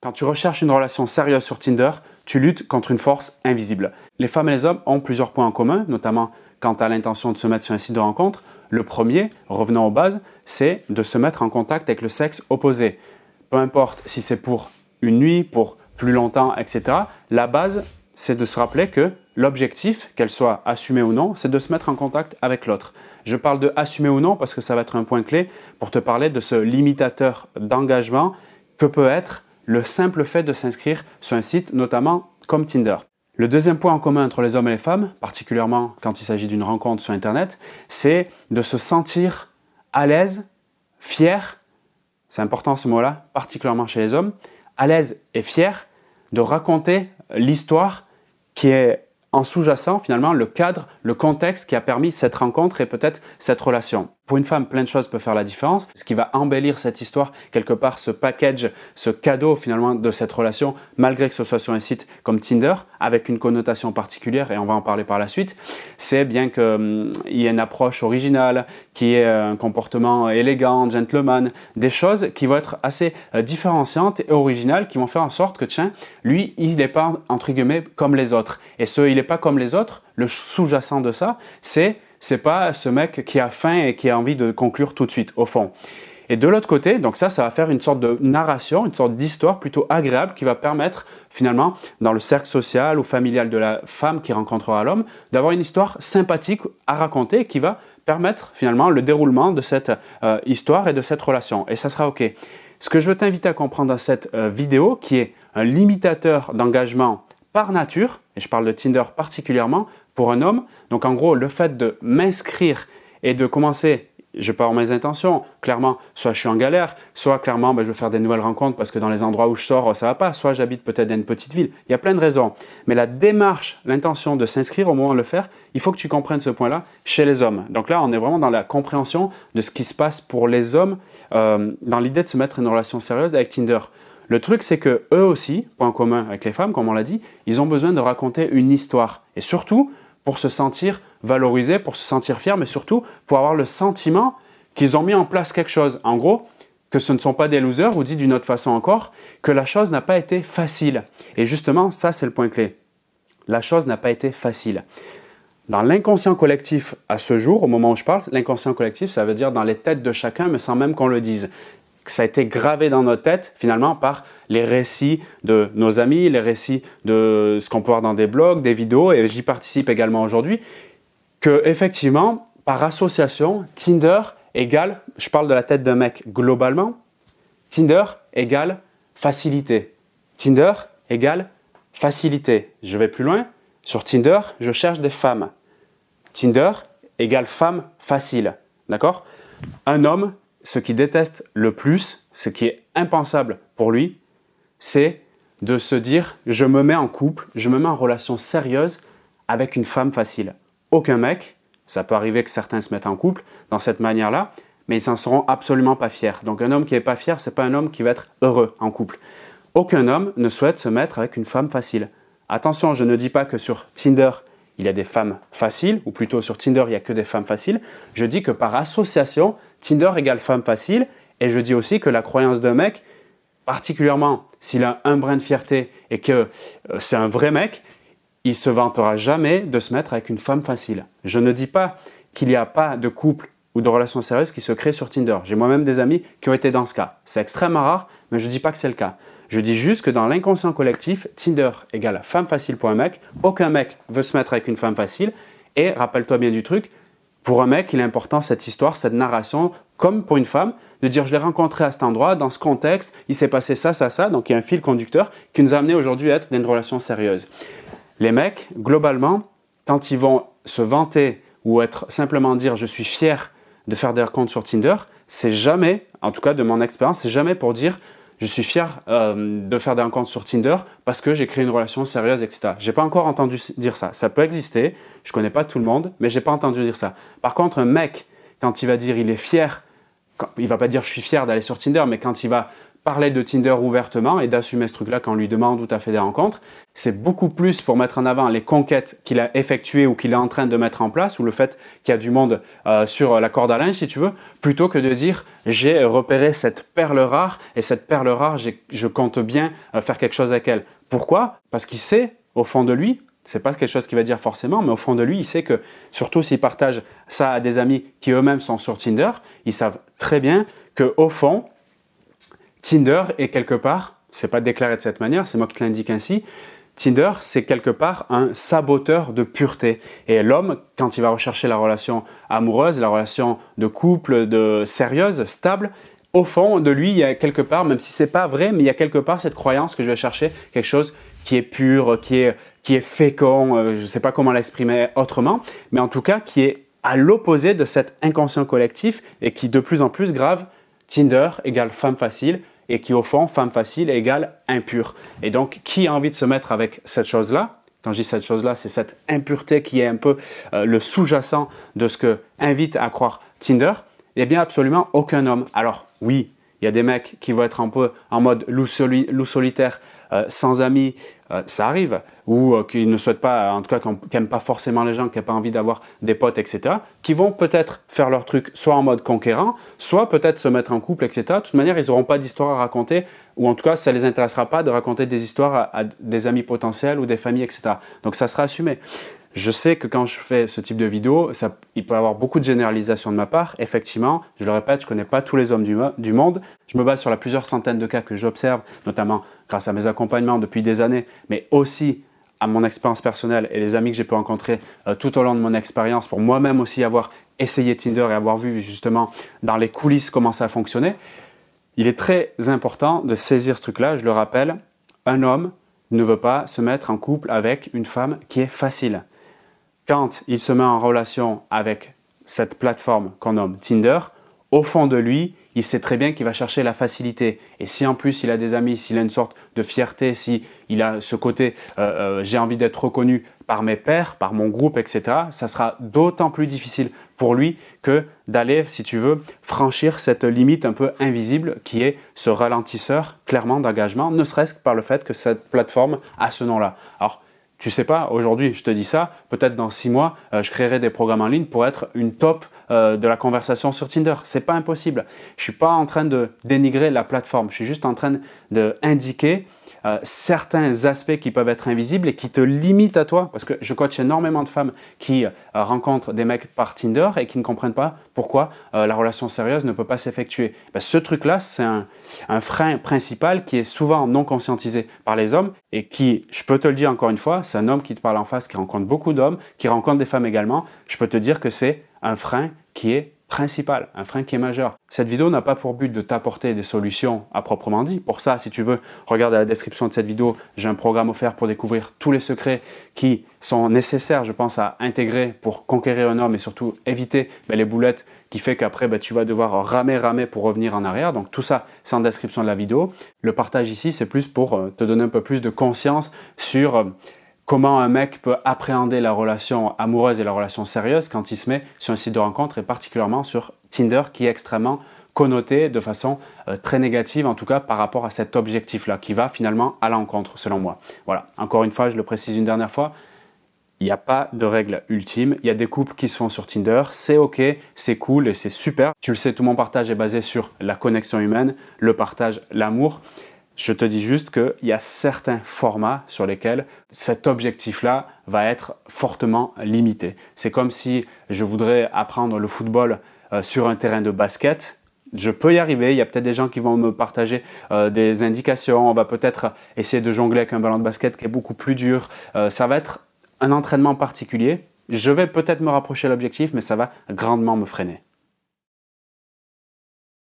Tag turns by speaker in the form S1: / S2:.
S1: Quand tu recherches une relation sérieuse sur Tinder, tu luttes contre une force invisible. Les femmes et les hommes ont plusieurs points en commun, notamment quant à l'intention de se mettre sur un site de rencontre. Le premier, revenons aux bases, c'est de se mettre en contact avec le sexe opposé. Peu importe si c'est pour une nuit, pour plus longtemps, etc. La base, c'est de se rappeler que l'objectif, qu'elle soit assumée ou non, c'est de se mettre en contact avec l'autre. Je parle de assumer ou non parce que ça va être un point clé pour te parler de ce limitateur d'engagement que peut être le simple fait de s'inscrire sur un site, notamment comme Tinder. Le deuxième point en commun entre les hommes et les femmes, particulièrement quand il s'agit d'une rencontre sur Internet, c'est de se sentir à l'aise, fier, c'est important ce mot-là, particulièrement chez les hommes, à l'aise et fier de raconter l'histoire qui est en sous-jacent finalement le cadre, le contexte qui a permis cette rencontre et peut-être cette relation. Pour une femme, plein de choses peuvent faire la différence. Ce qui va embellir cette histoire, quelque part ce package, ce cadeau finalement de cette relation, malgré que ce soit sur un site comme Tinder, avec une connotation particulière, et on va en parler par la suite, c'est bien qu'il y ait une approche originale, qu'il y ait un comportement élégant, gentleman, des choses qui vont être assez différenciantes et originales, qui vont faire en sorte que tiens, lui, il n'est pas entre guillemets comme les autres. Et il n'est pas comme les autres, le sous-jacent de ça, c'est pas ce mec qui a faim et qui a envie de conclure tout de suite, au fond. Et de l'autre côté, donc ça va faire une sorte de narration, une sorte d'histoire plutôt agréable qui va permettre finalement, dans le cercle social ou familial de la femme qui rencontrera l'homme, d'avoir une histoire sympathique à raconter qui va permettre finalement le déroulement de cette histoire et de cette relation. Et ça sera OK. Ce que je veux t'inviter à comprendre dans cette vidéo, qui est un limitateur d'engagement par nature, et je parle de Tinder particulièrement, pour un homme, donc en gros, le fait de m'inscrire et de commencer, je pars mes intentions, clairement, soit je suis en galère, soit clairement, je veux faire des nouvelles rencontres parce que dans les endroits où je sors, ça ne va pas, soit j'habite peut-être dans une petite ville, il y a plein de raisons. Mais la démarche, l'intention de s'inscrire au moment de le faire, il faut que tu comprennes ce point-là chez les hommes. Donc là, on est vraiment dans la compréhension de ce qui se passe pour les hommes, dans l'idée de se mettre une relation sérieuse avec Tinder. Le truc, c'est que eux aussi, point commun avec les femmes, comme on l'a dit, ils ont besoin de raconter une histoire. Et surtout, pour se sentir valorisés, pour se sentir fiers, mais surtout pour avoir le sentiment qu'ils ont mis en place quelque chose. En gros, que ce ne sont pas des losers, ou dit d'une autre façon encore, que la chose n'a pas été facile. Et justement, ça, c'est le point clé. La chose n'a pas été facile. Dans l'inconscient collectif, à ce jour, au moment où je parle, l'inconscient collectif, ça veut dire dans les têtes de chacun, mais sans même qu'on le dise. Ça a été gravé dans notre tête finalement par les récits de nos amis, les récits de ce qu'on peut voir dans des blogs, des vidéos, et j'y participe également aujourd'hui, que effectivement, par association, Tinder égale, je parle de la tête d'un mec globalement, Tinder égale facilité. Tinder égale facilité. Je vais plus loin, sur Tinder, je cherche des femmes. Tinder égale femme facile, d'accord? Un homme, ce qu'il déteste le plus, ce qui est impensable pour lui, c'est de se dire « je me mets en couple, je me mets en relation sérieuse avec une femme facile ». Aucun mec, ça peut arriver que certains se mettent en couple dans cette manière-là, mais ils n'en seront absolument pas fiers. Donc un homme qui n'est pas fier, ce n'est pas un homme qui va être heureux en couple. Aucun homme ne souhaite se mettre avec une femme facile. Attention, je ne dis pas que sur Tinder, il y a des femmes faciles, ou plutôt sur Tinder, il n'y a que des femmes faciles. Je dis que par association, Tinder égale femme facile, et je dis aussi que la croyance d'un mec, particulièrement s'il a un brin de fierté et que c'est un vrai mec, il ne se vantera jamais de se mettre avec une femme facile. Je ne dis pas qu'il n'y a pas de couple ou de relation sérieuse qui se crée sur Tinder. J'ai moi-même des amis qui ont été dans ce cas. C'est extrêmement rare, mais je ne dis pas que c'est le cas. Je dis juste que dans l'inconscient collectif, Tinder égale femme facile pour un mec. Aucun mec veut se mettre avec une femme facile. Et rappelle-toi bien du truc, pour un mec, il est important cette histoire, cette narration, comme pour une femme, de dire je l'ai rencontré à cet endroit, dans ce contexte, il s'est passé ça, ça, ça. Donc il y a un fil conducteur qui nous a amené aujourd'hui à être dans une relation sérieuse. Les mecs, globalement, quand ils vont se vanter ou être simplement dire je suis fier de faire des rencontres sur Tinder, c'est jamais, en tout cas de mon expérience, c'est jamais pour dire je suis fier de faire des rencontres sur Tinder parce que j'ai créé une relation sérieuse, etc. Je n'ai pas encore entendu dire ça. Ça peut exister, je ne connais pas tout le monde, mais je n'ai pas entendu dire ça. Par contre, un mec, quand il va dire il est fier, il ne va pas dire je suis fier d'aller sur Tinder, mais quand il va parler de Tinder ouvertement et d'assumer ce truc-là quand on lui demande où tu as fait des rencontres. C'est beaucoup plus pour mettre en avant les conquêtes qu'il a effectuées ou qu'il est en train de mettre en place, ou le fait qu'il y a du monde sur la corde à linge, si tu veux, plutôt que de dire j'ai repéré cette perle rare et cette perle rare, je compte bien faire quelque chose avec elle. Pourquoi? Parce qu'il sait, au fond de lui, c'est pas quelque chose qu'il va dire forcément, mais au fond de lui, il sait que, surtout s'il partage ça à des amis qui eux-mêmes sont sur Tinder, ils savent très bien qu'au fond, Tinder est quelque part, c'est pas déclaré de cette manière, c'est moi qui te l'indique ainsi, Tinder, c'est quelque part un saboteur de pureté. Et l'homme, quand il va rechercher la relation amoureuse, la relation de couple, sérieuse, stable, au fond de lui, il y a quelque part, même si c'est pas vrai, mais il y a quelque part cette croyance que je vais chercher quelque chose qui est pur, qui est fécond, je ne sais pas comment l'exprimer autrement, mais en tout cas qui est à l'opposé de cet inconscient collectif et qui de plus en plus grave, Tinder égale femme facile et qui au fond, femme facile égale impure. Et donc, qui a envie de se mettre avec cette chose-là? Quand je dis cette chose-là, c'est cette impureté qui est un peu le sous-jacent de ce que invite à croire Tinder. Eh bien, absolument aucun homme. Alors, oui, il y a des mecs qui vont être un peu en mode loup solitaire, sans amis, ça arrive, ou qui ne souhaitent pas, en tout cas qui n'aiment pas forcément les gens, qui n'ont pas envie d'avoir des potes, etc., qui vont peut-être faire leur truc soit en mode conquérant, soit peut-être se mettre en couple, etc. De toute manière, ils n'auront pas d'histoire à raconter, ou en tout cas, ça ne les intéressera pas de raconter des histoires à des amis potentiels ou des familles, etc. Donc ça sera assumé. Je sais que quand je fais ce type de vidéo, il peut y avoir beaucoup de généralisation de ma part. Effectivement, je le répète, je ne connais pas tous les hommes du monde. Je me base sur plusieurs centaines de cas que j'observe, notamment grâce à mes accompagnements depuis des années, mais aussi à mon expérience personnelle et les amis que j'ai pu rencontrer tout au long de mon expérience pour moi-même aussi avoir essayé Tinder et avoir vu justement dans les coulisses comment ça fonctionnait. Il est très important de saisir ce truc-là. Je le rappelle, un homme ne veut pas se mettre en couple avec une femme qui est facile. Quand il se met en relation avec cette plateforme qu'on nomme Tinder, au fond de lui, il sait très bien qu'il va chercher la facilité. Et si en plus il a des amis, s'il a une sorte de fierté, s'il a ce côté j'ai envie d'être reconnu par mes pairs, par mon groupe, etc., ça sera d'autant plus difficile pour lui que d'aller, si tu veux, franchir cette limite un peu invisible qui est ce ralentisseur clairement d'engagement, ne serait-ce que par le fait que cette plateforme a ce nom-là. Alors, tu sais pas, aujourd'hui je te dis ça, peut-être dans 6 mois, je créerai des programmes en ligne pour être une top de la conversation sur Tinder. C'est pas impossible. Je suis pas en train de dénigrer la plateforme, je suis juste en train d'indiquer certains aspects qui peuvent être invisibles et qui te limitent à toi. Parce que je coach énormément de femmes qui rencontrent des mecs par Tinder et qui ne comprennent pas pourquoi la relation sérieuse ne peut pas s'effectuer. Ben, ce truc-là, c'est un frein principal qui est souvent non conscientisé par les hommes et qui, je peux te le dire encore une fois, c'est un homme qui te parle en face, qui rencontre beaucoup d'hommes, qui rencontre des femmes également. Je peux te dire que c'est un frein qui est principal, un frein qui est majeur. Cette vidéo n'a pas pour but de t'apporter des solutions à proprement dit. Pour ça, si tu veux, regarde à la description de cette vidéo, j'ai un programme offert pour découvrir tous les secrets qui sont nécessaires, je pense, à intégrer pour conquérir un homme et surtout éviter les boulettes qui fait qu'après, tu vas devoir ramer pour revenir en arrière. Donc tout ça, c'est en description de la vidéo. Le partage ici, c'est plus pour te donner un peu plus de conscience sur comment un mec peut appréhender la relation amoureuse et la relation sérieuse quand il se met sur un site de rencontre et particulièrement sur Tinder qui est extrêmement connoté de façon très négative, en tout cas par rapport à cet objectif-là qui va finalement à l'encontre selon moi. Voilà, encore une fois, je le précise une dernière fois, il n'y a pas de règle ultime, il y a des couples qui se font sur Tinder, c'est ok, c'est cool et c'est super. Tu le sais, tout mon partage est basé sur la connexion humaine, le partage, l'amour. Je te dis juste qu'il y a certains formats sur lesquels cet objectif-là va être fortement limité. C'est comme si je voudrais apprendre le football sur un terrain de basket. Je peux y arriver, il y a peut-être des gens qui vont me partager des indications. On va peut-être essayer de jongler avec un ballon de basket qui est beaucoup plus dur. Ça va être un entraînement particulier. Je vais peut-être me rapprocher de l'objectif, mais ça va grandement me freiner.